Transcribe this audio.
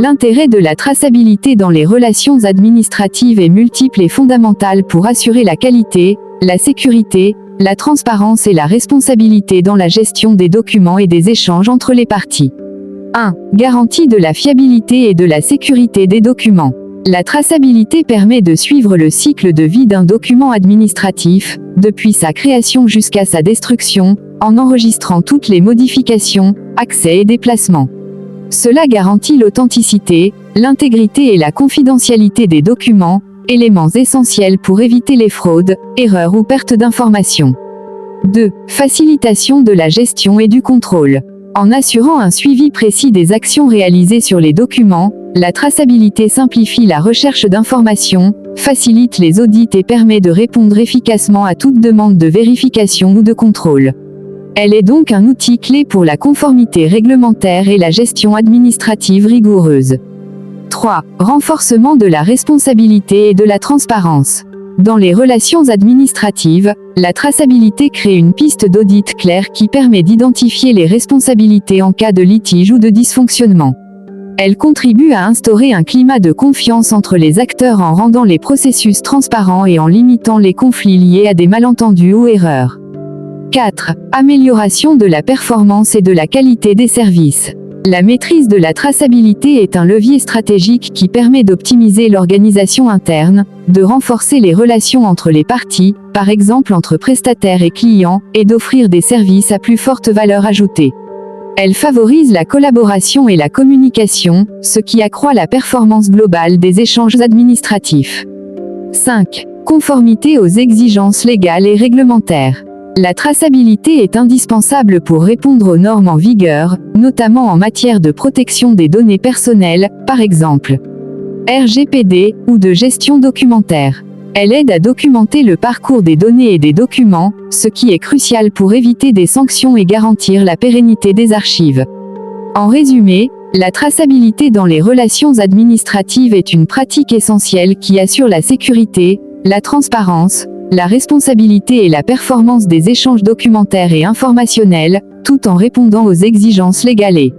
L'intérêt de la traçabilité dans les relations administratives est multiple et fondamental pour assurer la qualité, la sécurité, la transparence et la responsabilité dans la gestion des documents et des échanges entre les parties. 1. Garantie de la fiabilité et de la sécurité des documents. La traçabilité permet de suivre le cycle de vie d'un document administratif, depuis sa création jusqu'à sa destruction, en enregistrant toutes les modifications, accès et déplacements. Cela garantit l'authenticité, l'intégrité et la confidentialité des documents, éléments essentiels pour éviter les fraudes, erreurs ou pertes d'informations. 2. Facilitation de la gestion et du contrôle. En assurant un suivi précis des actions réalisées sur les documents, la traçabilité simplifie la recherche d'informations, facilite les audits et permet de répondre efficacement à toute demande de vérification ou de contrôle. Elle est donc un outil clé pour la conformité réglementaire et la gestion administrative rigoureuse. 3. Renforcement de la responsabilité et de la transparence. Dans les relations administratives, la traçabilité crée une piste d'audit claire qui permet d'identifier les responsabilités en cas de litige ou de dysfonctionnement. Elle contribue à instaurer un climat de confiance entre les acteurs en rendant les processus transparents et en limitant les conflits liés à des malentendus ou erreurs. 4. Amélioration de la performance et de la qualité des services. La maîtrise de la traçabilité est un levier stratégique qui permet d'optimiser l'organisation interne, de renforcer les relations entre les parties, par exemple entre prestataires et clients, et d'offrir des services à plus forte valeur ajoutée. Elle favorise la collaboration et la communication, ce qui accroît la performance globale des échanges administratifs. 5. Conformité aux exigences légales et réglementaires. La traçabilité est indispensable pour répondre aux normes en vigueur, notamment en matière de protection des données personnelles, par exemple RGPD, ou de gestion documentaire. Elle aide à documenter le parcours des données et des documents, ce qui est crucial pour éviter des sanctions et garantir la pérennité des archives. En résumé, la traçabilité dans les relations administratives est une pratique essentielle qui assure la sécurité, la transparence, la responsabilité et la performance des échanges documentaires et informationnels, tout en répondant aux exigences légales.